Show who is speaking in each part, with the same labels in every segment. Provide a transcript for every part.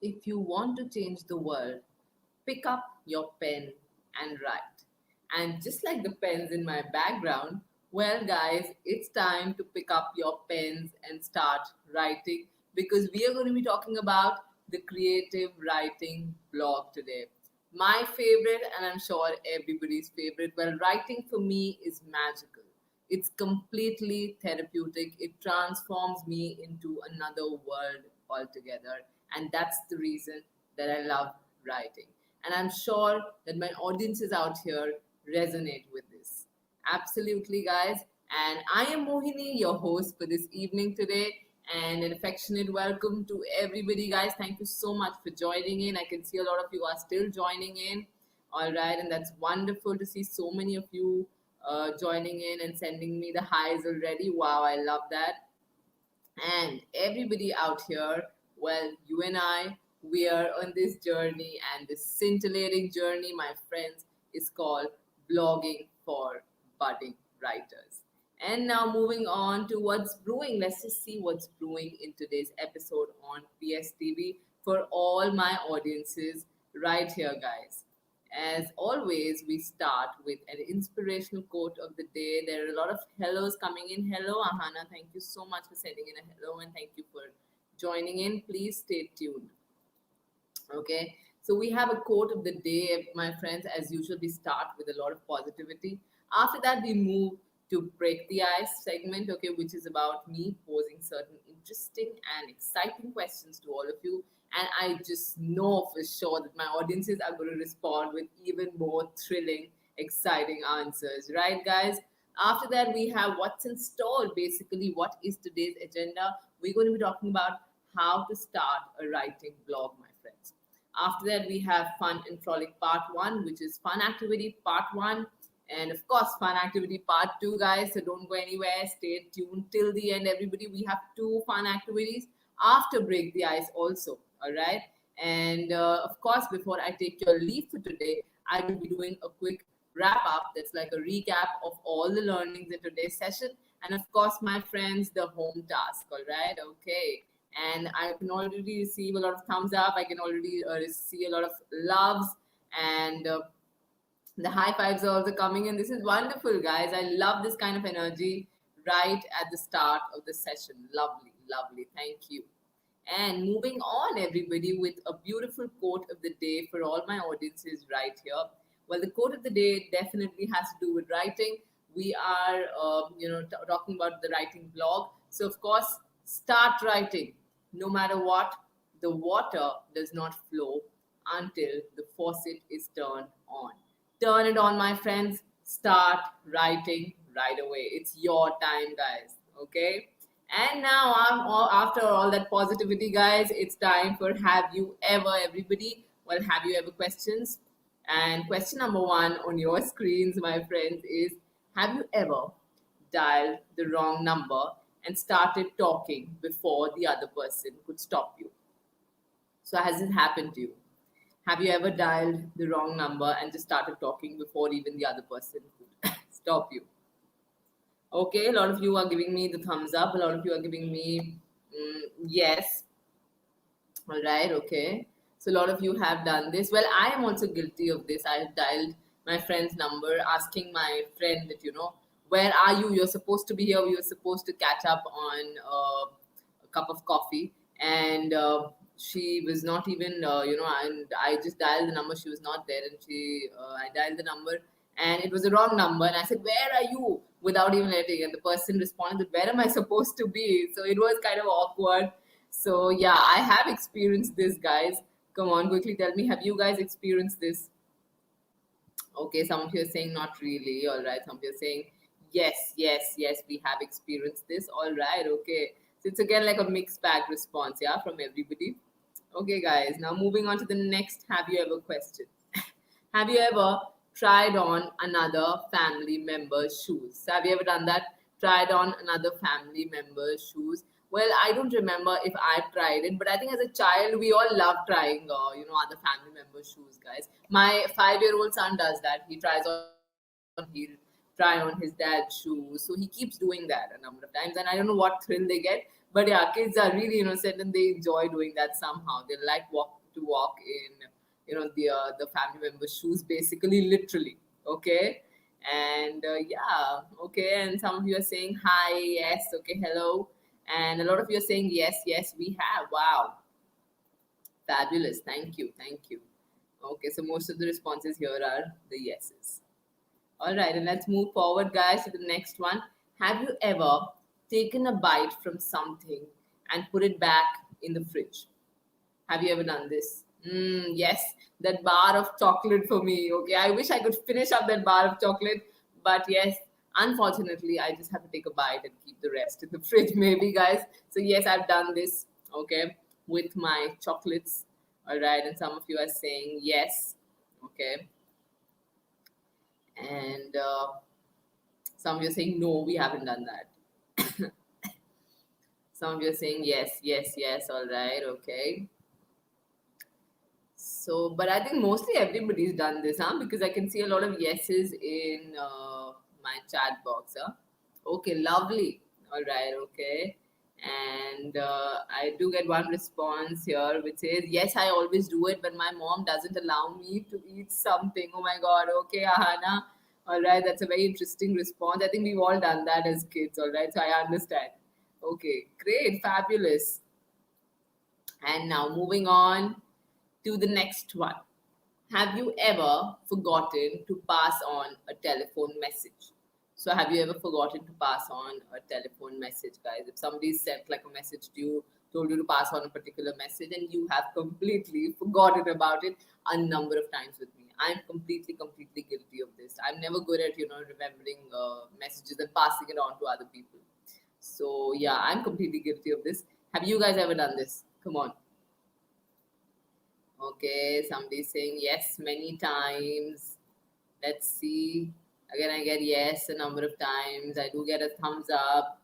Speaker 1: If you want to change the world, pick up your pen and write. And just like the pens in my background, well, guys, it's time to pick up your pens and start writing because we are going to be talking about the creative writing blog today. My favorite, and I'm sure everybody's favorite. Well, writing for me is magical. It's completely therapeutic. It transforms me into another world altogether. And that's the reason that I love writing. And I'm sure that my audiences out here resonate with this. Absolutely, guys. And I am Mohini, your host for this evening today. And an affectionate welcome to everybody, guys. Thank you so much for joining in. I can see a lot of you are still joining in. All right. And that's wonderful to see so many of you joining in and sending me the highs already. Wow, I love that. And everybody out here, well, you and I, we are on this journey, and this scintillating journey, my friends, is called blogging for budding writers. And now moving on to what's brewing. Let's just see what's brewing in today's episode on PSTV for all my audiences right here, guys. As always, we start with an inspirational quote of the day. There are a lot of hellos coming in. Hello, Ahana. Thank you so much for sending in a hello and thank you for joining in. Please stay tuned. Okay. So we have a quote of the day, my friends. As usual, we start with a lot of positivity. After that, we move to break the ice segment, okay, which is about me posing certain interesting and exciting questions to all of you. And I just know for sure that my audiences are going to respond with even more thrilling, exciting answers, right, guys? After that, we have what's in store. Basically, what is today's agenda? We're going to be talking about how to start a writing blog, my friends. After that, we have fun and frolic part one, which is fun activity part one. And of course, fun activity part two, guys. So don't go anywhere. Stay tuned till the end, everybody. We have two fun activities after Break the Ice, also. All right. And of course, before I take your leave for today, I will be doing a quick wrap up. That's like a recap of all the learnings in today's session. And of course, my friends, the home task. All right. Okay. And I can already receive a lot of thumbs up. I can already see a lot of loves and the high fives are also coming in. This is wonderful, guys. I love this kind of energy right at the start of the session. Lovely, lovely. Thank you. And moving on, everybody, with a beautiful quote of the day for all my audiences right here. Well, the quote of the day definitely has to do with writing. We are, talking about the writing blog. So, of course, start writing. No matter what, the water does not flow until the faucet is turned on. Turn it on, my friends. Start writing right away. It's your time, guys. Okay. And now, after all that positivity, guys, it's time for Have You Ever, everybody? Well, have you ever questions? And question number one on your screens, my friends, is have you ever dialed the wrong number and started talking before the other person could stop you? So, has it happened to you? Have you ever dialed the wrong number and just started talking before even the other person could stop you? Okay, a lot of you are giving me the thumbs up. A lot of you are giving me yes. All right, okay. So a lot of you have done this. Well, I am also guilty of this. I have dialed my friend's number, asking my friend that, where are you? You're supposed to be here. We were supposed to catch up on a cup of coffee. And she was not even, and I just dialed the number. She was not there. And I dialed the number and it was the wrong number. And I said, where are you? Without even letting. And the person responded, where am I supposed to be? So it was kind of awkward. So yeah, I have experienced this, guys. Come on, quickly tell me, have you guys experienced this? Okay, some of you are saying not really. All right, some of you are saying yes, yes, yes, we have experienced this. All right, okay. So it's again like a mixed bag response, yeah, from everybody. Okay, guys, now moving on to the next have you ever question. Have you ever tried on another family member's shoes? Have you ever done that? Tried on another family member's shoes? Well, I don't remember if I've tried it, but I think as a child we all love trying, other family members' shoes, guys. My 5-year-old son does that. He'll try on his dad's shoes, so he keeps doing that a number of times, and I don't know what thrill they get, But yeah, kids are really innocent and they enjoy doing that somehow. They like walk in the family members' shoes, basically, literally. Okay, and yeah, okay. And some of you are saying hi, yes, okay, hello, and a lot of you are saying yes, yes, we have. Wow, fabulous. Thank you, thank you. Okay, so most of the responses here are the yeses. All right, and let's move forward, guys, to the next one. Have you ever taken a bite from something and put it back in the fridge? Have you ever done this? Yes, that bar of chocolate for me. Okay, I wish I could finish up that bar of chocolate, but yes, unfortunately, I just have to take a bite and keep the rest in the fridge, maybe, guys. So, yes, I've done this, okay, with my chocolates. All right, and some of you are saying yes, okay, and some of you are saying no, we haven't done that. Some of you are saying yes, yes, yes, all right, okay. So, but I think mostly everybody's done this, huh? Because I can see a lot of yeses in my chat box, huh? Okay, lovely. All right, okay. And I do get one response here which says, yes, I always do it, but my mom doesn't allow me to eat something. Oh my God, okay, Ahana. All right, that's a very interesting response. I think we've all done that as kids, all right? So I understand. Okay, great, fabulous. And now moving on to the next one. Have you ever forgotten to pass on a telephone message? So, have you ever forgotten to pass on a telephone message, guys? If somebody sent like a message to you, told you to pass on a particular message, and you have completely forgotten about it a number of times with me. I'm completely guilty of this. I'm never good at, remembering messages and passing it on to other people. So, yeah, I'm completely guilty of this. Have you guys ever done this? Come on. Okay, somebody's saying yes many times. Let's see. Again, I get yes a number of times. I do get a thumbs up.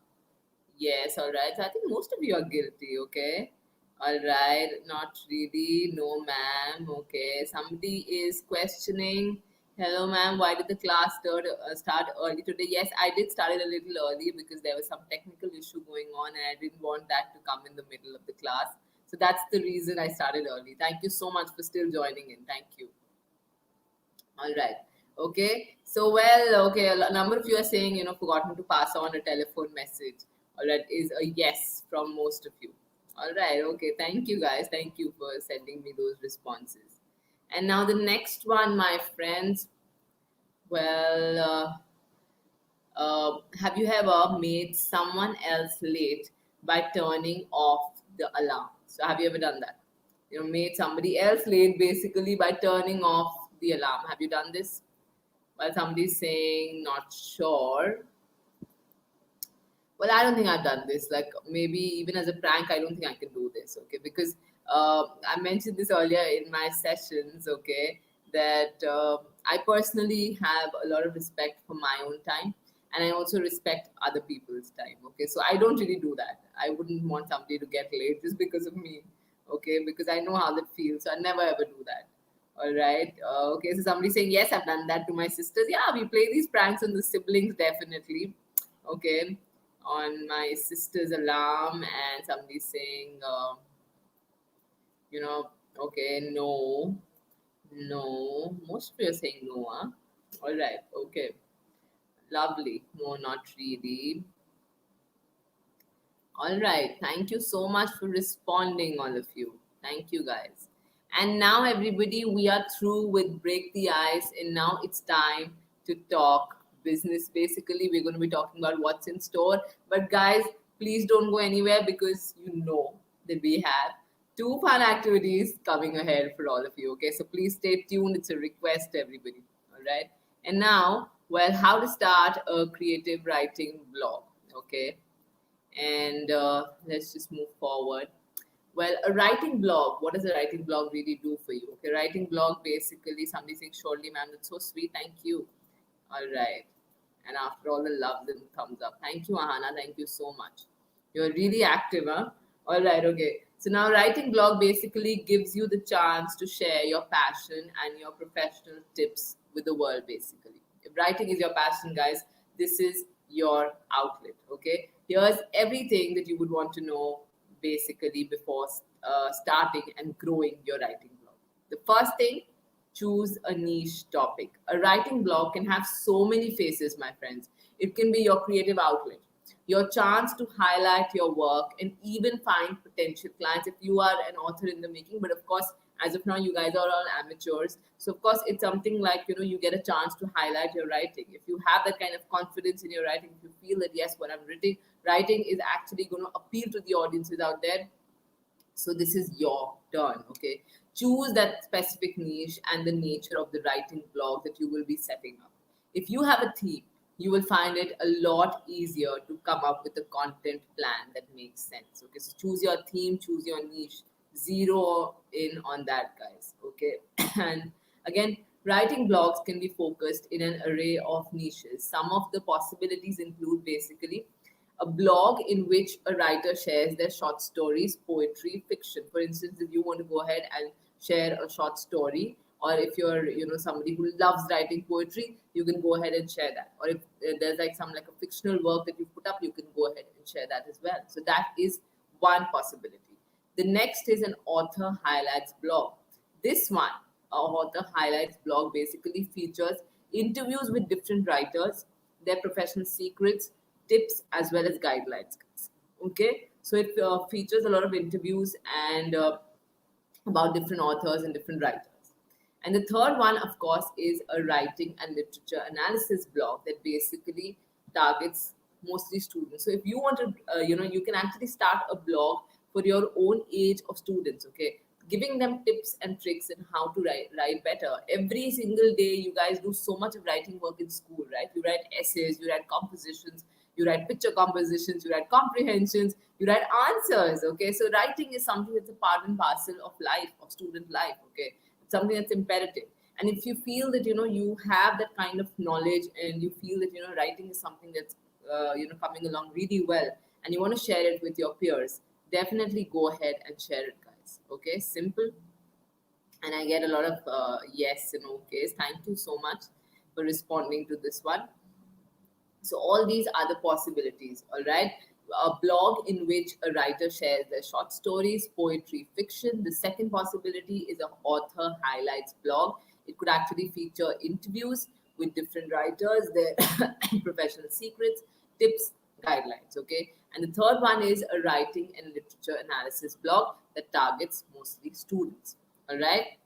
Speaker 1: Yes, all right. So I think most of you are guilty, okay? All right, not really. No, ma'am. Okay, somebody is questioning. Hello, ma'am. Why did the class start early today? Yes, I did start it a little early because there was some technical issue going on and I didn't want that to come in the middle of the class. So that's the reason I started early. Thank you so much for still joining in. Thank you. All right. Okay. So, well, okay, a number of you are saying, forgotten to pass on a telephone message. All right, is a yes from most of you. All right. Okay. Thank you, guys. Thank you for sending me those responses. And now the next one, my friends. Well, have you ever made someone else late by turning off the alarm? So, have you ever done that? Made somebody else late basically by turning off the alarm. Have you done this? While somebody's saying not sure. Well, I don't think I've done this. Like maybe even as a prank, I don't think I can do this. Okay, because I mentioned this earlier in my sessions. Okay, that I personally have a lot of respect for my own time, and I also respect other people's time. Okay, so I don't really do that. I wouldn't want somebody to get late just because of me. Okay, because I know how that feels. So I never ever do that. All right. Okay. So somebody saying yes, I've done that to my sisters. Yeah, we play these pranks on the siblings definitely. Okay, on my sister's alarm, and somebody saying, you know, okay, no, no. Most of you are saying no, huh? All right. Okay. Lovely. No, not really. All right. Thank you so much for responding, all of you. Thank you, guys. And now, everybody, we are through with Break the Ice, and now it's time to talk business. Basically, we're going to be talking about what's in store. But, guys, please don't go anywhere because you know that we have two fun activities coming ahead for all of you. Okay, so please stay tuned. It's a request, everybody. All right. And now, well, how to start a creative writing blog. Okay, and let's just move forward. Well, a writing blog, what does a writing blog really do for you? Okay, writing blog basically, somebody saying, surely, ma'am, that's so sweet, thank you. All right. And after all the loves and thumbs up, thank you, Ahana, thank you so much. You're really active, huh? All right, okay. So now writing blog basically gives you the chance to share your passion and your professional tips with the world, basically. If writing is your passion, guys, this is your outlet, okay? Here's everything that you would want to know basically before starting and growing your writing blog. The first thing, choose a niche topic. A writing blog can have so many faces, my friends. It can be your creative outlet, your chance to highlight your work and even find potential clients if you are an author in the making. But of course, as of now, you guys are all amateurs. So of course, it's something like, you get a chance to highlight your writing. If you have that kind of confidence in your writing, if you feel that yes, what I'm writing is actually going to appeal to the audiences out there, so this is your turn. Okay, choose that specific niche and the nature of the writing blog that you will be setting up. If you have a theme, you will find it a lot easier to come up with a content plan that makes sense. Okay, so choose your theme, choose your niche, zero in on that, guys. Okay, and again, writing blogs can be focused in an array of niches. Some of the possibilities include basically a blog in which a writer shares their short stories, poetry, fiction. For instance, if you want to go ahead and share a short story, or if you're somebody who loves writing poetry, you can go ahead and share that. Or if there's like some like a fictional work that you put up, you can go ahead and share that as well. So that is one possibility. The next is an author highlights blog. This one, author highlights blog, basically features interviews with different writers, their professional secrets, tips, as well as guidelines. Okay, so it features a lot of interviews and about different authors and different writers. And the third one, of course, is a writing and literature analysis blog that basically targets mostly students. So if you want to, you can actually start a blog for your own age of students. Okay, giving them tips and tricks and how to write better. Every single day, you guys do so much of writing work in school, right? You write essays, you write compositions, you write picture compositions, you write comprehensions, you write answers. Okay, so writing is something that's a part and parcel of life, of student life. Okay, it's something that's imperative. And if you feel that you have that kind of knowledge, and you feel that writing is something that's coming along really well, and you want to share it with your peers, definitely go ahead and share it, guys. Okay, simple. And I get a lot of yes and okays. Thank you so much for responding to this one. So all these are the possibilities, all right? A blog in which a writer shares their short stories, poetry, fiction. The second possibility is an author highlights blog. It could actually feature interviews with different writers, their professional secrets, tips, guidelines, okay? And the third one is a writing and literature analysis blog that targets mostly students, all right?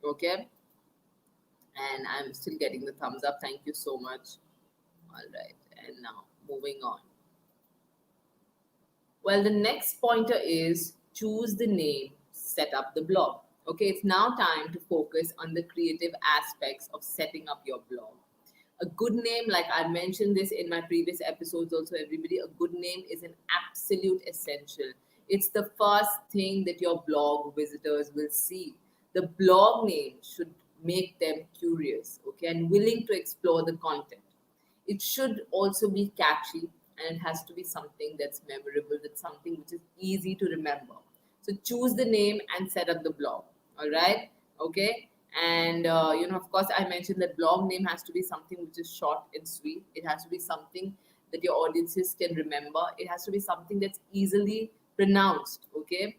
Speaker 1: Okay? And I'm still getting the thumbs up. Thank you so much. All right, and now moving on. Well, the next pointer is choose the name, set up the blog. Okay, it's now time to focus on the creative aspects of setting up your blog. A good name, like I mentioned this in my previous episodes also, everybody, a good name is an absolute essential. It's the first thing that your blog visitors will see. The blog name should make them curious, okay, and willing to explore the content. It should also be catchy, and it has to be something that's memorable, that's something which is easy to remember. So choose the name and set up the blog. All right. Okay. And, of course, I mentioned that blog name has to be something which is short and sweet. It has to be something that your audiences can remember. It has to be something that's easily pronounced. Okay.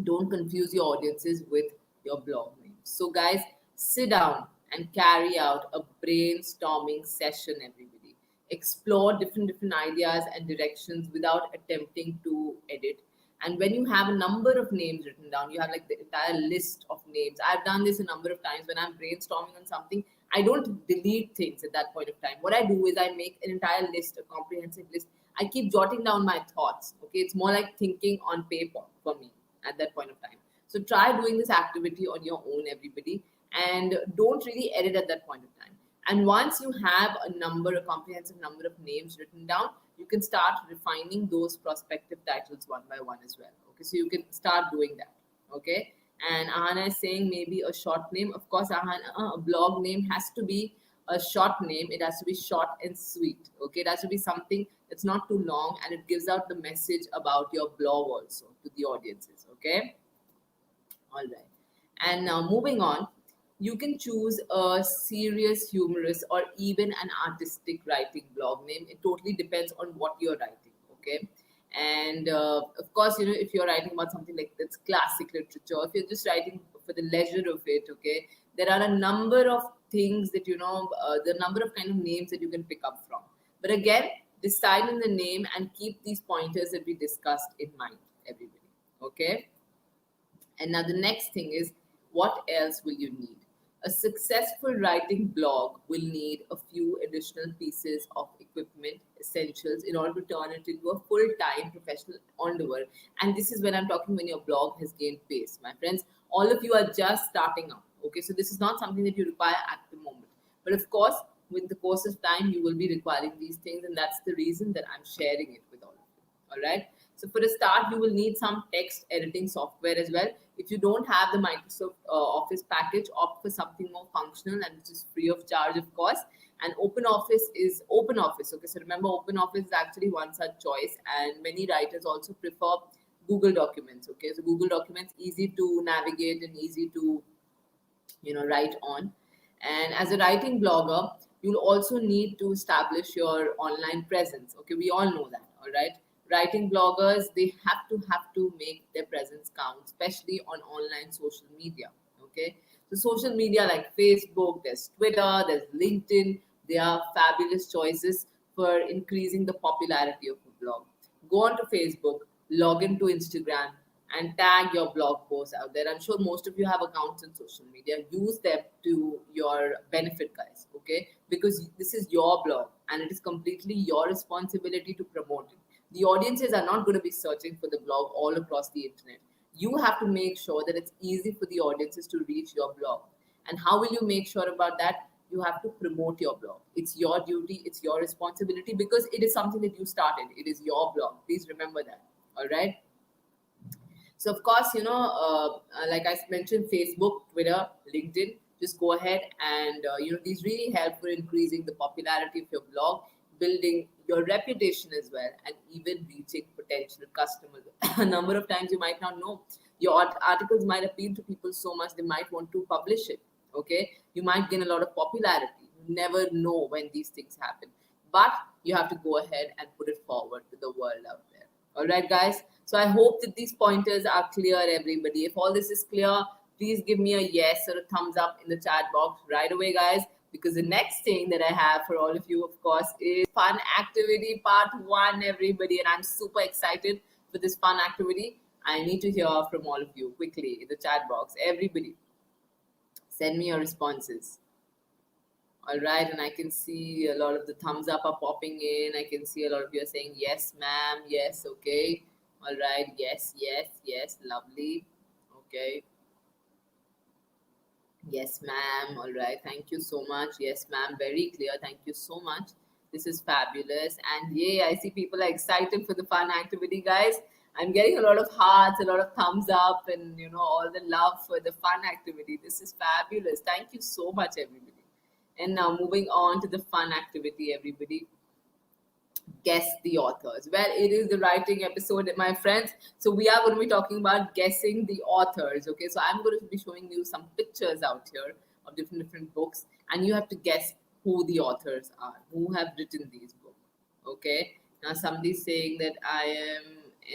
Speaker 1: Don't confuse your audiences with your blog name. So, guys, sit down and carry out a brainstorming session, everybody. Explore different ideas and directions without attempting to edit. And when you have a number of names written down, you have like the entire list of names. I've done this a number of times when I'm brainstorming on something. I don't delete things at that point of time. What I do is I make an entire list, a comprehensive list. I keep jotting down my thoughts. Okay, it's more like thinking on paper for me at that point of time. So try doing this activity on your own, everybody, and don't really edit at that point of time. And once you have a comprehensive number of names written down, you can start refining those prospective titles one by one as well. Okay, so you can start doing that. Okay, and Ahana is saying maybe a short name. Of course, Ahana, a blog name has to be a short name. It has to be short and sweet. Okay, it has to be something that's not too long, and it gives out the message about your blog also to the audiences. Okay, all right. And now moving on, you can choose a serious, humorous, or even an artistic writing blog name. It totally depends on what you're writing. Okay. And of course, if you're writing about something like that's classic literature, if you're just writing for the leisure of it, okay, there are a number of things that the number of kind of names that you can pick up from. But again, decide on the name and keep these pointers that we discussed in mind, everybody. Okay. And now the next thing is, what else will you need? A successful writing blog will need a few additional pieces of equipment, essentials, in order to turn it into a full-time professional endeavor. And this is when I'm talking when your blog has gained pace. My friends, all of you are just starting up. Okay, so this is not something that you require at the moment. But of course, with the course of time, you will be requiring these things, and that's the reason that I'm sharing it with all of you. All right. So for a start, you will need some text editing software as well. If you don't have the Microsoft Office package, opt for something more functional and which is free of charge, of course. And OpenOffice is OpenOffice. Okay, so remember, OpenOffice is actually one such choice, and many writers also prefer Google Documents. Okay, so Google Documents, easy to navigate and easy to write on. And as a writing blogger, you'll also need to establish your online presence. Okay, we all know that. All right, writing bloggers, they have to make their presence count, especially on online social media. Okay, so social media like Facebook, there's Twitter, there's LinkedIn. They are fabulous choices for increasing the popularity of a blog. Go on to Facebook, log into Instagram, and tag your blog posts out there. I'm sure most of you have accounts on social media. Use them to your benefit, guys, okay? Because this is your blog and it is completely your responsibility to promote it. The audiences are not going to be searching for the blog all across the internet. You have to make sure that it's easy for the audiences to reach your blog. And how will you make sure about that? You have to promote your blog. It's your duty, it's your responsibility, because it is something that you started. It is your blog. Please remember that. All right. So of course, like I mentioned, Facebook, Twitter, LinkedIn, just go ahead and, these really help for increasing the popularity of your blog, building your reputation as well, and even reaching potential customers. A number of times you might not know. Your articles might appeal to people so much, they might want to publish it. Okay. You might gain a lot of popularity. You never know when these things happen. But you have to go ahead and put it forward to the world out there. All right, guys. So I hope that these pointers are clear, everybody. If all this is clear, please give me a yes or a thumbs up in the chat box right away, guys. Because the next thing that I have for all of you, of course, is fun activity part 1, everybody. And I'm super excited for this fun activity. I need to hear from all of you quickly in the chat box. Everybody, send me your responses. All right, and I can see a lot of the thumbs up are popping in. I can see a lot of you are saying yes, ma'am, yes, okay. All right, yes, yes, yes, lovely. Okay. Yes, ma'am. All right, thank you so much. Yes, ma'am, very clear. Thank you so much. This is fabulous. And yay, I see people are excited for the fun activity, guys. I'm getting a lot of hearts, a lot of thumbs up, and all the love for the fun activity. This is fabulous. Thank you so much, everybody. And now moving on to the fun activity, everybody. Guess the authors. Well, it is the writing episode, my friends. So we are going to be talking about guessing the authors. Okay, so I'm going to be showing you some pictures out here of different books, and you have to guess who the authors are, who have written these books. Okay. Now somebody's saying that I am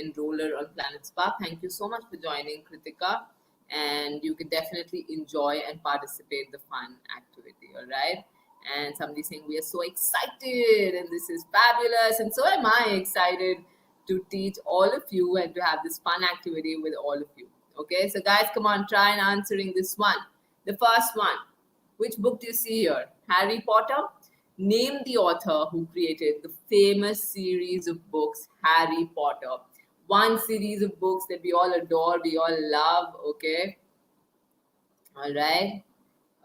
Speaker 1: enroller on PlanetSpark. Thank you so much for joining, Kritika. And you can definitely enjoy and participate the fun activity. All right. And somebody saying we are so excited and this is fabulous, and so am I excited to teach all of you and to have this fun activity with all of you. Okay, so guys, come on, try and answering this one. The first one, which book do you see here? Harry Potter. Name the author who created the famous series of books Harry Potter. One series of books that we all adore, we all love. Okay, all right.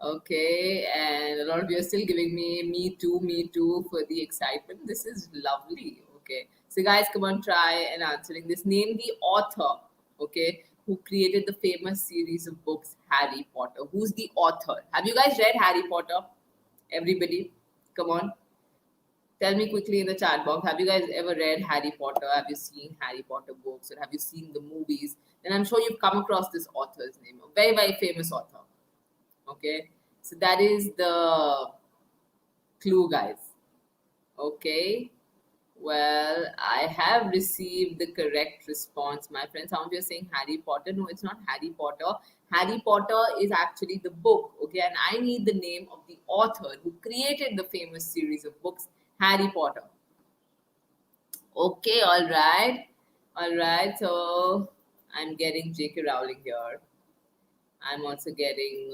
Speaker 1: Okay, and a lot of you are still giving me too for the excitement. This is lovely. Okay, so guys, come on, try and answering this. Name the author, okay, who created the famous series of books Harry Potter. Who's the author? Have you guys read Harry Potter? Everybody, come on. Tell me quickly in the chat box. Have you guys ever read Harry Potter? Have you seen Harry Potter books, or have you seen the movies? Then I'm sure you've come across this author's name. A very, very famous author. Okay, so that is the clue, guys. Okay, Well, I have received the correct response, my friends. Some of you are saying Harry Potter. No, it's not Harry Potter. Harry Potter is actually the book, okay? And I need the name of the author who created the famous series of books, Harry Potter. Okay, all right. All right, so I'm getting J.K. Rowling here. I'm also getting,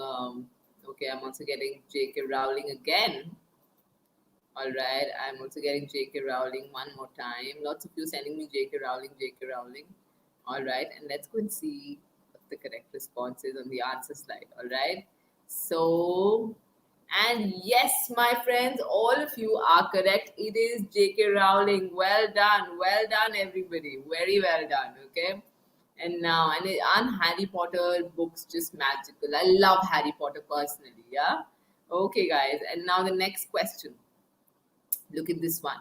Speaker 1: okay, I'm also getting J.K. Rowling again. All right, I'm also getting J.K. Rowling one more time. Lots of you sending me J.K. Rowling, J.K. Rowling. All right, and let's go and see what the correct response is on the answer slide. All right, so, and yes, my friends, all of you are correct. It is J.K. Rowling. Well done, everybody. Very well done. Okay. And now, and Harry Potter books just magical. I love Harry Potter personally. Yeah. Okay, guys. And now the next question. Look at this one.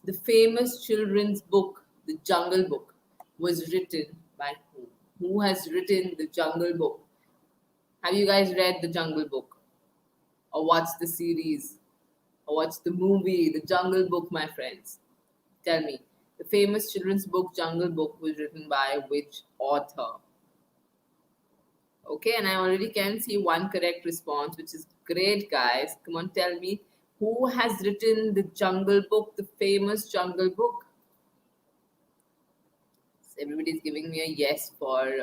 Speaker 1: The famous children's book, The Jungle Book, was written by whom? Who has written The Jungle Book? Have you guys read The Jungle Book? Or watched the series? Or watched the movie, The Jungle Book, my friends? Tell me. The famous children's book, Jungle Book, was written by which author? Okay, and I already can see one correct response, which is great, guys. Come on, tell me. Who has written the Jungle Book, the famous Jungle Book? So everybody's giving me a yes for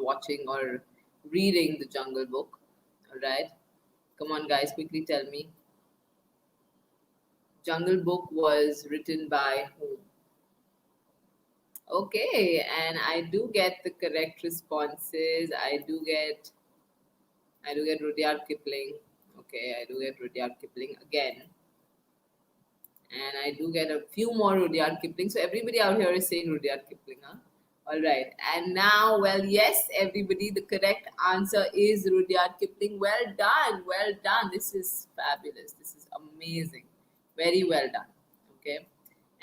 Speaker 1: watching or reading the Jungle Book. All right, come on, guys, quickly tell me. Jungle Book was written by whom? Okay, and I do get the correct responses. I do get Rudyard Kipling. Okay, I do get Rudyard Kipling again. And I do get a few more Rudyard Kipling. So everybody out here is saying Rudyard Kipling, huh? All right. And now, well, yes, everybody, the correct answer is Rudyard Kipling. Well done. Well done. This is fabulous. This is amazing. Very well done. Okay.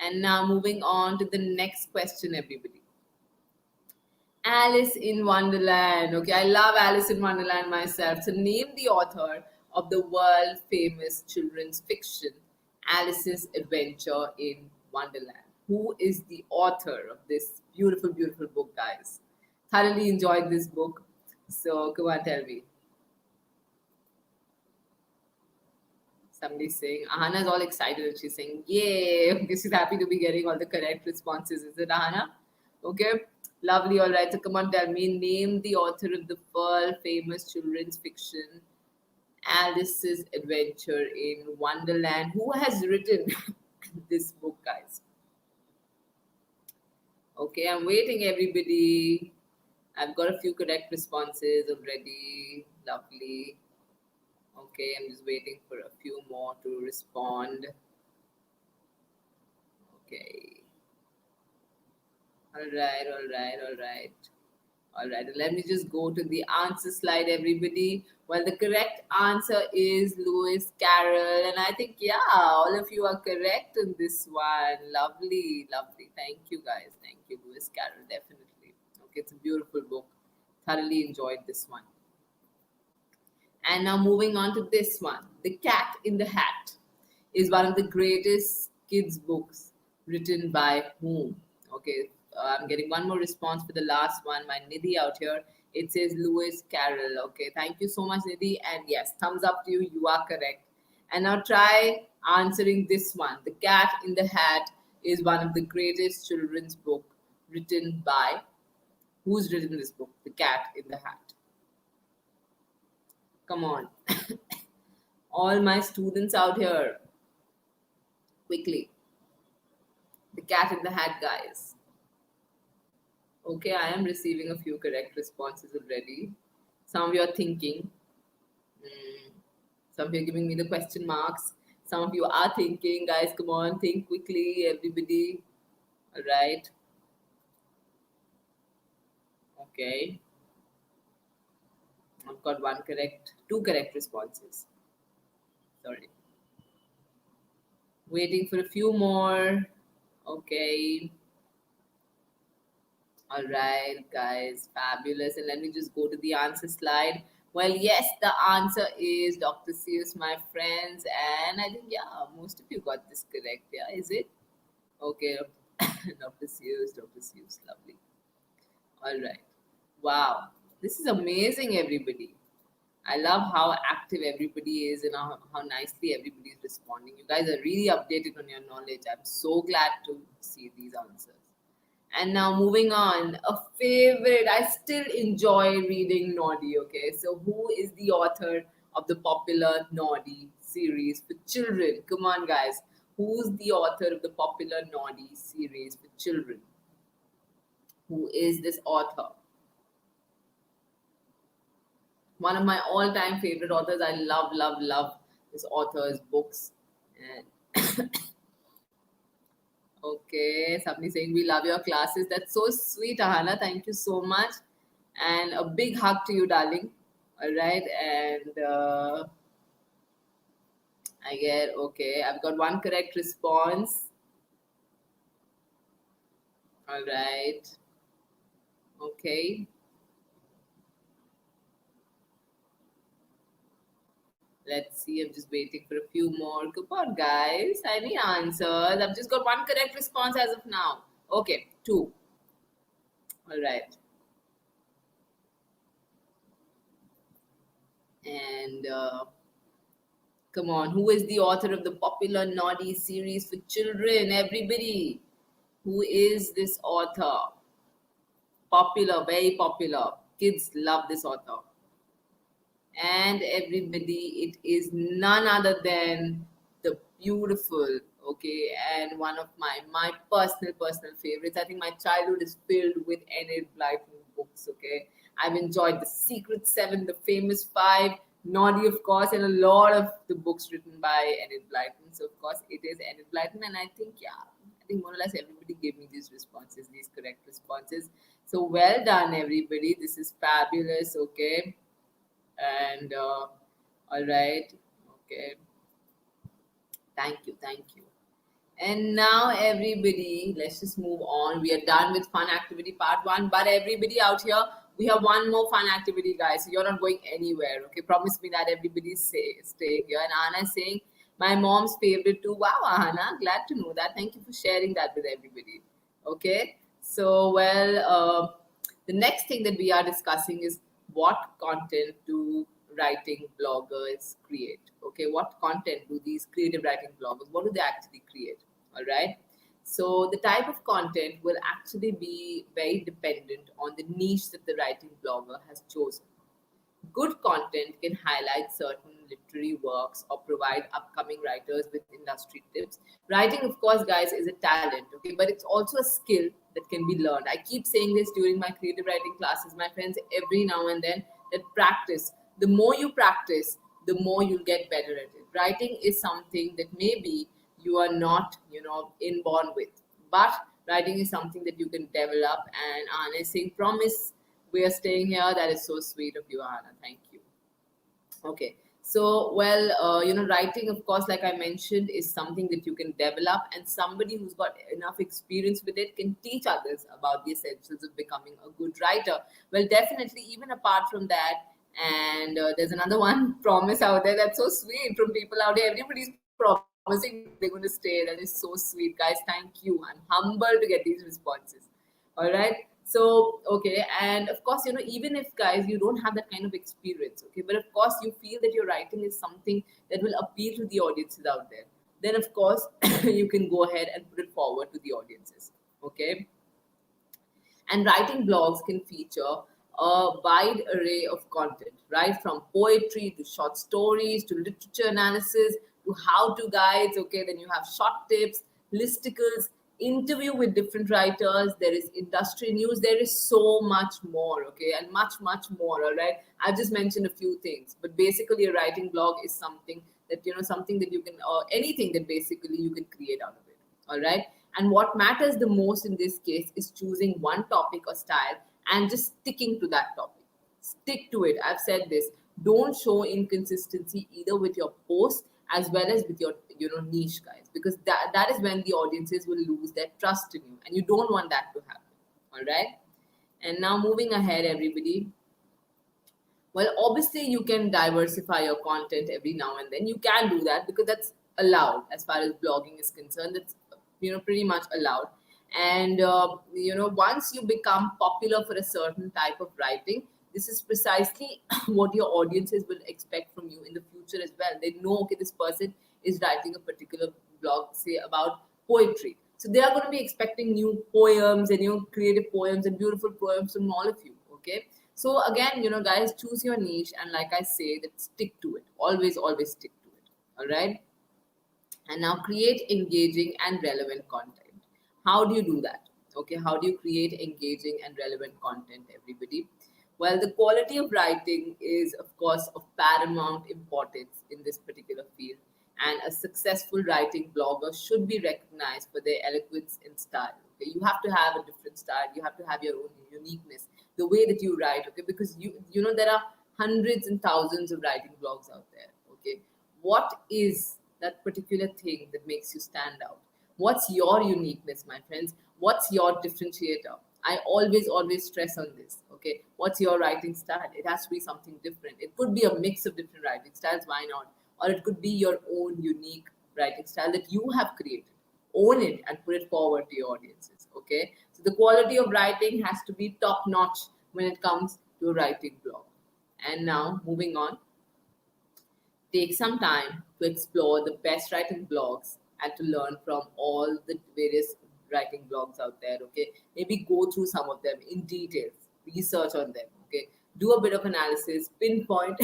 Speaker 1: And now moving on to the next question, everybody. Alice in Wonderland. Okay, I love Alice in Wonderland myself. So name the author of the world famous children's fiction, Alice's Adventure in Wonderland. Who is the author of this beautiful, beautiful book, guys? Thoroughly enjoyed this book. So come on, tell me. Somebody's saying, Ahana's all excited and she's saying, yay. Okay, she's happy to be getting all the correct responses. Is it, Ahana? Okay. Lovely. All right. So come on, tell me. Name the author of the world famous children's fiction, Alice's Adventure in Wonderland. Who has written this book, guys? Okay, I'm waiting, everybody. I've got a few correct responses already. Lovely. Okay, I'm just waiting for a few more to respond. Okay. All right, all right, all right. All right, let me just go to the answer slide, everybody. Well, the correct answer is Lewis Carroll. And I think, yeah, all of you are correct in this one. Lovely, lovely. Thank you, guys. Thank you, Lewis Carroll, definitely. Okay, it's a beautiful book. Thoroughly enjoyed this one. And now moving on to this one. The Cat in the Hat is one of the greatest kids' books written by whom? Okay, I'm getting one more response for the last one. My Nidhi out here. It says Lewis Carroll. Okay, thank you so much, Nidhi. And yes, thumbs up to you. You are correct. And now try answering this one. The Cat in the Hat is one of the greatest children's book written by. Who's written this book? The Cat in the Hat. Come on. All my students out here. Quickly. The Cat in the Hat, guys. Okay, I am receiving a few correct responses already. Some of you are thinking. Some of you are giving me the question marks. Some of you are thinking. Guys, come on, think quickly, everybody. All right. Okay. I've got two correct responses. Sorry. Waiting for a few more. Okay. All right, guys, fabulous. And let me just go to the answer slide. Well, yes, the answer is Dr. Seuss, my friends. And I think, yeah, most of you got this correct. Yeah, is it? Okay. Dr. Seuss, Dr. Seuss, lovely. All right. Wow. This is amazing, everybody. I love how active everybody is and how nicely everybody is responding. You guys are really updated on your knowledge. I'm so glad to see these answers. And now moving on, a favorite. I still enjoy reading Noddy. Okay, so who is the author of the popular Noddy series for children? Come on, guys. Who's the author of the popular Noddy series for children? Who is this author? One of my all-time favorite authors. I love, love, love this author's books. And okay, somebody saying we love your classes. That's so sweet, Ahana. Thank you so much, and a big hug to you, darling. All right, and I get okay. I've got one correct response. All right, okay. Let's see. I'm just waiting for a few more. Come on, guys. I need answers. I've just got one correct response as of now. Okay, two. All right. And come on, who is the author of the popular Noddy series for children? Everybody. Who is this author? Popular, very popular. Kids love this author. And everybody, it is none other than the beautiful, okay, and one of my personal favorites. I think my childhood is filled with Enid Blyton books, okay. I've enjoyed The Secret Seven, The Famous Five, Noddy, of course, and a lot of the books written by Enid Blyton. So of course it is Enid Blyton, and I think, yeah, I think more or less everybody gave me these responses, these correct responses. So well done, everybody. This is fabulous, okay. And all right, okay, thank you. And now everybody, let's just move on. We are done with fun activity part one, but everybody out here, we have one more fun activity, guys, so you're not going anywhere, okay? Promise me that everybody's staying here. And Anna is saying my mom's favorite too. Wow, Anna, glad to know that. Thank you for sharing that with everybody. Okay, so well, the next thing that we are discussing is what content do writing bloggers create. Okay, what content do these creative writing bloggers, what do they actually create? All right, so the type of content will actually be very dependent on the niche that the writing blogger has chosen. Good content can highlight certain literary works or provide upcoming writers with industry tips. Writing, of course, guys, is a talent, okay, but it's also a skill that can be learned. I keep saying this during my creative writing classes, my friends, every now and then, that practice. The more you practice, the more you'll get better at it. Writing is something that maybe you are not, inborn with, but writing is something that you can develop. And Anna is saying, promise we are staying here. That is so sweet of you, Anna. Thank you. Okay. So, well, writing, of course, like I mentioned, is something that you can develop, and somebody who's got enough experience with it can teach others about the essentials of becoming a good writer. Well, definitely, even apart from that, and there's another one promise out there that's so sweet from people out there. Everybody's promising they're going to stay. That is so sweet, guys. Thank you. I'm humbled to get these responses. All right. So okay, and of course, even if, guys, you don't have that kind of experience, okay, but of course you feel that your writing is something that will appeal to the audiences out there, then of course you can go ahead and put it forward to the audiences. Okay, and writing blogs can feature a wide array of content, right? From poetry to short stories to literature analysis to how to guides. Okay, then you have short tips, listicles, interview with different writers. There is industry news. There is so much more. Okay, and much more. All right, I've just mentioned a few things, but basically, a writing blog is something that something that you can, or anything that basically you can create out of it. All right, and what matters the most in this case is choosing one topic or style and just sticking to that topic. Stick to it. I've said this. Don't show inconsistency either with your posts as well as with your niche, guys, because that is when the audiences will lose their trust in you, and you don't want that to happen. All right. And now moving ahead, everybody. Well, obviously, you can diversify your content every now and then. You can do that because that's allowed as far as blogging is concerned. That's pretty much allowed. And once you become popular for a certain type of writing, this is precisely what your audiences will expect from you in the future as well. They know, okay, this person is writing a particular blog, say about poetry, so they are going to be expecting new poems and creative poems and beautiful poems from all of you. Okay, so again, guys, choose your niche, and like I say, that stick to it. Always stick to it. All right. And now create engaging and relevant content. How do you do that? Okay, how do you create engaging and relevant content, everybody? Well, the quality of writing is, of course, of paramount importance in this particular field. And a successful writing blogger should be recognized for their eloquence and style. Okay, you have to have a different style. You have to have your own uniqueness, the way that you write. Okay, because there are hundreds and thousands of writing blogs out there. Okay, what is that particular thing that makes you stand out? What's your uniqueness, my friends? What's your differentiator? I always stress on this. Okay, what's your writing style? It has to be something different. It could be a mix of different writing styles, why not? Or it could be your own unique writing style that you have created. Own it and put it forward to your audiences. Okay, so the quality of writing has to be top notch when it comes to a writing blog. And now, moving on, take some time to explore the best writing blogs and to learn from all the various writing blogs out there. Okay, maybe go through some of them in details, research on them. Okay, do a bit of analysis, pinpoint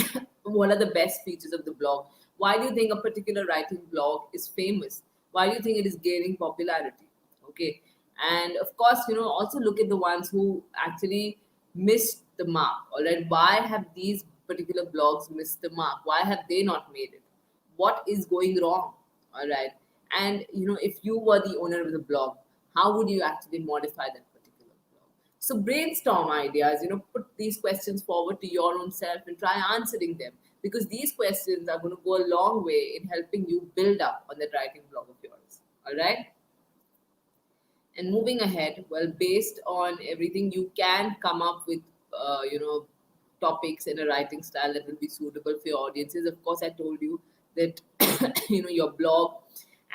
Speaker 1: what are the best features of the blog. Why do you think a particular writing blog is famous? Why do you think it is gaining popularity? Okay, and of course, also look at the ones who actually missed the mark. All right, why have these particular blogs missed the mark? Why have they not made it? What is going wrong? All right, and if you were the owner of the blog, how would you actually modify that particular blog? So brainstorm ideas. Put these questions forward to your own self and try answering them, because these questions are going to go a long way in helping you build up on that writing blog of yours. All right. And moving ahead, well, based on everything, you can come up with, topics in a writing style that will be suitable for your audiences. Of course, I told you that, your blog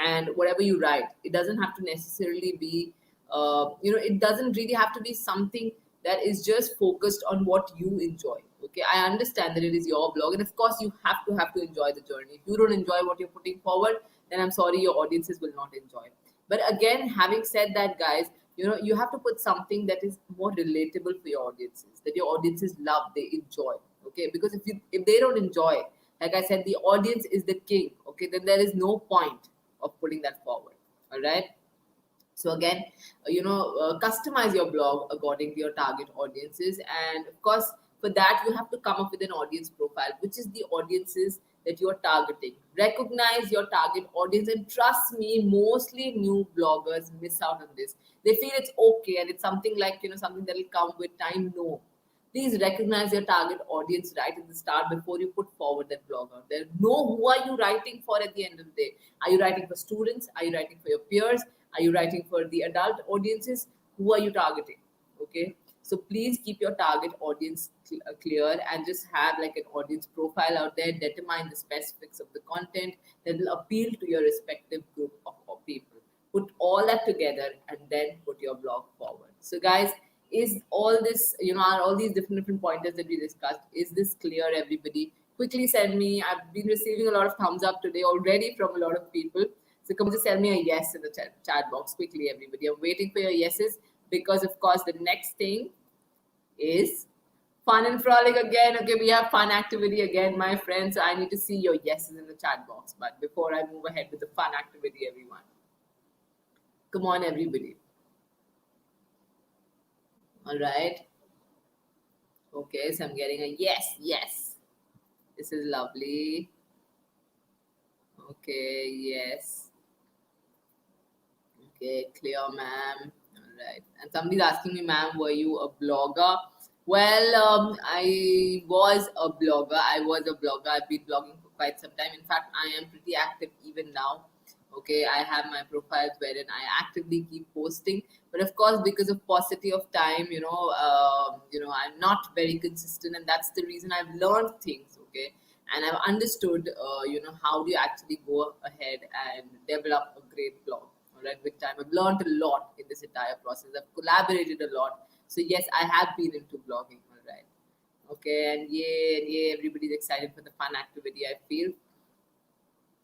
Speaker 1: and whatever you write, it doesn't have to necessarily be, it doesn't really have to be something that is just focused on what you enjoy. Okay, I understand that it is your blog, and of course, you have to enjoy the journey. If you don't enjoy what you're putting forward, then I'm sorry, your audiences will not enjoy. But again, having said that, guys, you have to put something that is more relatable for your audiences, that your audiences love, they enjoy. Okay, because if they don't enjoy, like I said, the audience is the king. Okay, then there is no point of putting that forward. All right. So again, customize your blog according to your target audiences, and of course, for that you have to come up with an audience profile, which is the audiences that you are targeting. Recognize your target audience, and trust me, mostly new bloggers miss out on this. They feel it's okay and it's something like something that will come with time. No, please recognize your target audience right at the start before you put forward that blog out there. Know who are you writing for at the end of the day. Are you writing for students? Are you writing for your peers? Are you writing for the adult audiences? Who are you targeting? Okay. So please keep your target audience clear and just have like an audience profile out there. Determine the specifics of the content that will appeal to your respective group of people. Put all that together and then put your blog forward. So guys, is all this, are all these different pointers that we discussed, is this clear, everybody? Quickly send me. I've been receiving a lot of thumbs up today already from a lot of people. So come just send me a yes in the chat box quickly, everybody. I'm waiting for your yeses, because of course the next thing is fun and frolic again. Okay, we have fun activity again, my friends. So I need to see your yeses in the chat box. But before I move ahead with the fun activity, everyone, come on, everybody. All right. Okay, so I'm getting a yes. This is lovely. Okay, yes. Okay, clear, ma'am. All right. And somebody's asking me, ma'am, were you a blogger? Well, I was a blogger. I've been blogging for quite some time. In fact, I am pretty active even now. Okay, I have my profiles wherein I actively keep posting. But of course, because of paucity of time, I'm not very consistent, and that's the reason I've learned things. Okay, and I've understood, how do you actually go ahead and develop a great blog. all right, with time. I've learned a lot in this entire process. I've collaborated a lot. So yes, I have been into blogging, all right. Okay, and yeah, everybody's excited for the fun activity, I feel.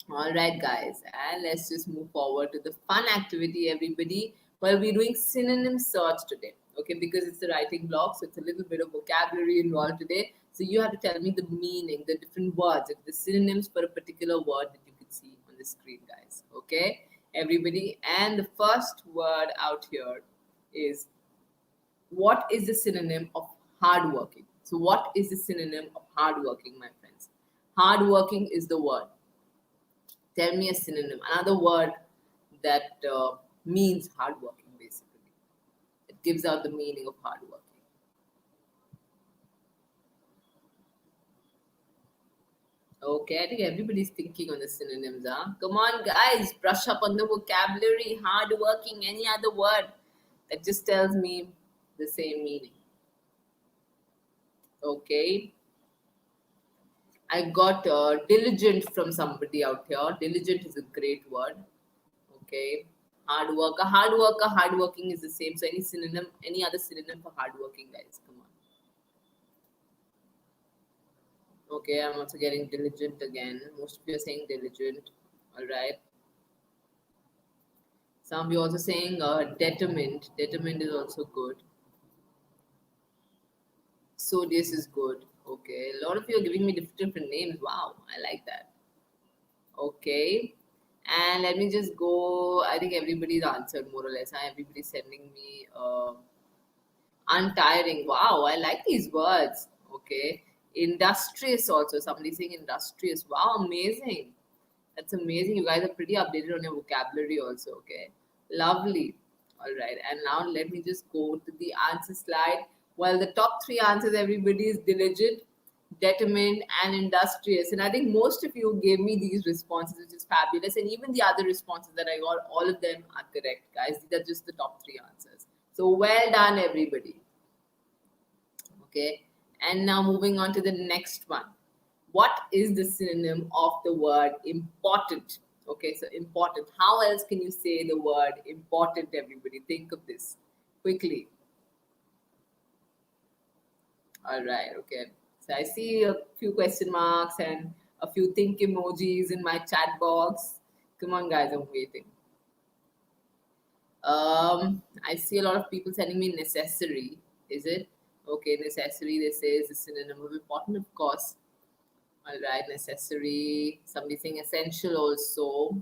Speaker 1: All right, guys, and let's just move forward to the fun activity, everybody. Well, we're doing synonym search today, okay, because it's the writing blog, so it's a little bit of vocabulary involved today. So you have to tell me the meaning, the different words, the synonyms for a particular word that you can see on the screen, guys. Okay, everybody. And the first word out here is, what is the synonym of hardworking? So, what is the synonym of hardworking, my friends? Hardworking is the word. Tell me a synonym, another word that means hardworking, basically. It gives out the meaning of hardworking. Okay, I think everybody's thinking on the synonyms, huh? Come on, guys, brush up on the vocabulary. Hardworking, any other word that just tells me the same meaning. Okay, I got diligent from somebody out here. Diligent is a great word. Okay. Hard worker, hard worker, hardworking is the same. So any synonym, any other synonym for hardworking, guys? Come on. Okay, I'm also getting diligent again. Most of you are saying diligent. All right. Some of you also saying determined. Determined is also good. Sodious is good. Okay. A lot of you are giving me different names. Wow, I like that. Okay. And let me just go. I think everybody's answered more or less. Everybody's sending me untiring. Wow, I like these words. Okay. Industrious also. Somebody saying industrious. Wow, amazing. That's amazing. You guys are pretty updated on your vocabulary also. Okay. Lovely. All right. And now let me just go to the answer slide. Well, the top three answers, everybody is diligent, determined, and industrious. And I think most of you gave me these responses, which is fabulous. And even the other responses that I got, all of them are correct, guys. These are just the top three answers. So well done, everybody. Okay. And now moving on to the next one. What is the synonym of the word important? Okay, so important. How else can you say the word important, everybody? Think of this quickly. All right, okay. So I see a few question marks and a few think emojis in my chat box. Come on, guys, I'm waiting. I see a lot of people sending me necessary. Is it? Okay, necessary, they say, is a synonym of important, of course. All right, necessary. Somebody saying essential also.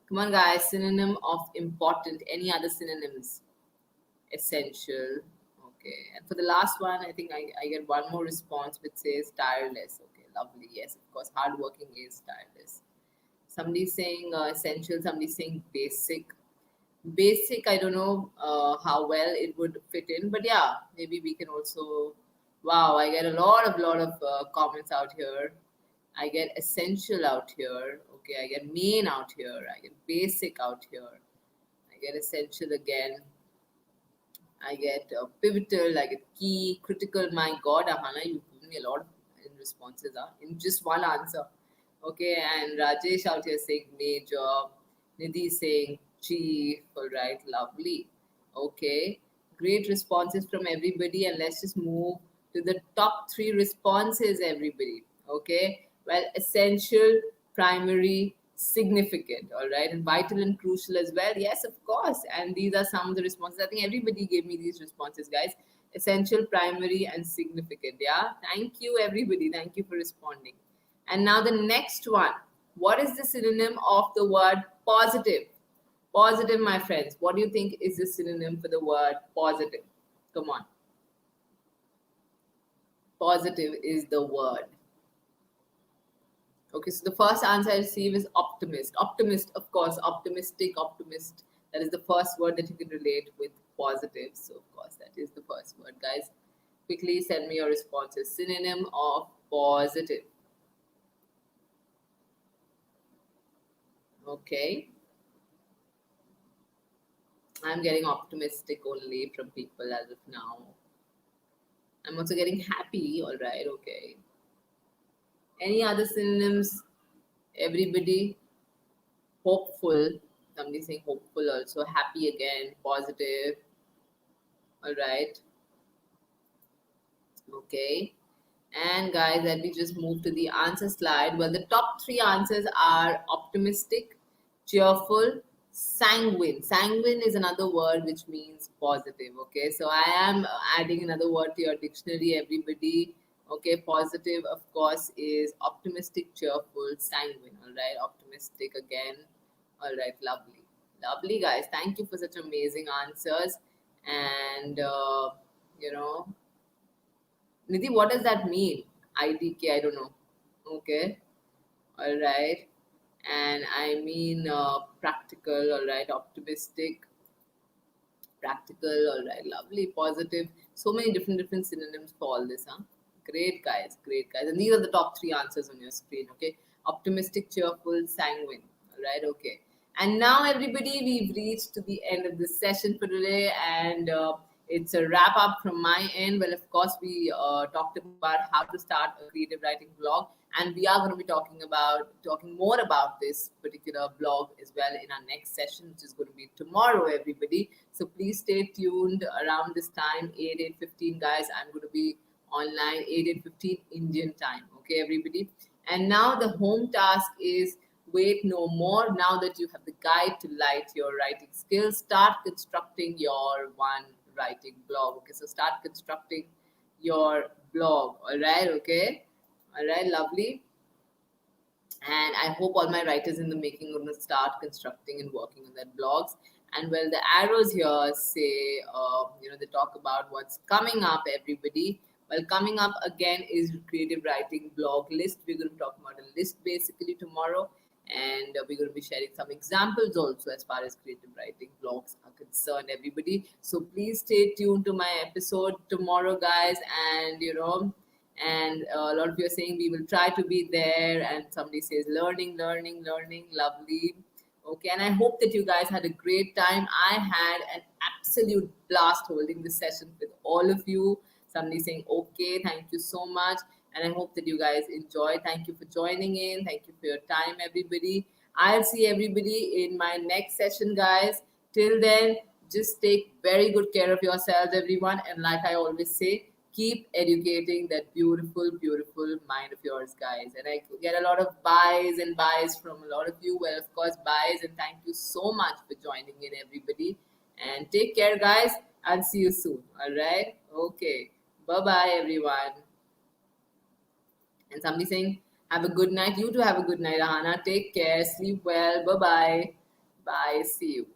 Speaker 1: Come on, guys. Synonym of important. Any other synonyms? Essential. Okay. And for the last one, I think I get one more response which says tireless. Okay, lovely. Yes, of course. Hardworking is tireless. Somebody's saying essential. Somebody's saying basic. Basic, I don't know how well it would fit in, but yeah, maybe we can also. Wow, I get a lot of comments out here. I get essential out here. Okay, I get main out here. I get basic out here. I get essential again. I get pivotal. I get key, critical. My God, Ahana, you've given me a lot in responses. In just one answer. Okay, and Rajesh out here saying major. Nidhi saying chief. All right, lovely. Okay, great responses from everybody, and let's just move to the top three responses, everybody. Okay, well, essential, primary, significant. All right, and vital and crucial as well. Yes, of course. And these are some of the responses. I think everybody gave me these responses, guys. Essential, primary, and significant. Yeah, thank you, everybody. Thank you for responding. And now the next one. What is the synonym of the word positive? Positive, my friends. What do you think is the synonym for the word positive? Come on. Positive is the word. Okay, so the first answer I receive is optimist. Optimist, of course, optimistic, optimist. That is the first word that you can relate with positive. So, of course, that is the first word. Guys, quickly send me your responses. Synonym of positive. Okay. I'm getting optimistic only from people as of now. I'm also getting happy. All right, okay. Any other synonyms? Everybody? Hopeful, Somebody saying hopeful also, happy again, positive. All right. Okay. And guys, let me just move to the answer slide. Well, the top three answers are optimistic, cheerful, sanguine. Sanguine is another word which means positive. Okay, so I am adding another word to your dictionary, everybody. Okay, positive, of course, is optimistic, cheerful, sanguine. All right, optimistic again. All right, lovely. Lovely, guys. Thank you for such amazing answers. And, you know, Nidhi, what does that mean? IDK, I don't know. Okay, all right. And I mean practical, all right, optimistic, practical, all right, lovely, positive. So many different synonyms for all this, huh? Great guys. And these are the top three answers on your screen, okay? Optimistic, cheerful, sanguine, all right, okay. And now, everybody, we've reached to the end of this session for today, and it's a wrap up from my end. Well, of course, we talked about how to start a creative writing blog, and we are going to be talking more about this particular blog as well in our next session, which is going to be tomorrow, everybody. So please stay tuned around this time, 8:15, guys. I'm going to be online 8:15 Indian time. Okay, everybody. And now the home task is wait no more. Now that you have the guide to light your writing skills, start constructing your one writing blog. Okay, so start constructing your blog. All right, okay. All right, lovely. And I hope all my writers in the making are going to start constructing and working on their blogs. And well, the arrows here say, they talk about what's coming up, everybody. Well, coming up again is creative writing blog list. We're going to talk about a list basically tomorrow, and we're going to be sharing some examples also as far as creative writing blogs are concerned, everybody. So please stay tuned to my episode tomorrow, guys, and and a lot of you are saying we will try to be there, and somebody says learning, lovely. Okay, and I hope that you guys had a great time. I had an absolute blast holding this session with all of you. Somebody saying okay, thank you so much, and I hope that you guys enjoy. Thank you for joining in. Thank you for your time, everybody. I'll see everybody in my next session, guys. Till then, just take very good care of yourselves, everyone, and like I always say, keep educating that beautiful mind of yours, guys. And I get a lot of buys from a lot of you. Well, of course, buys, and thank you so much for joining in, everybody. And take care, guys. I'll see you soon. All right. Okay. Bye bye, everyone. And somebody saying, have a good night. You too have a good night, Ahana. Take care. Sleep well. Bye bye. Bye. See you.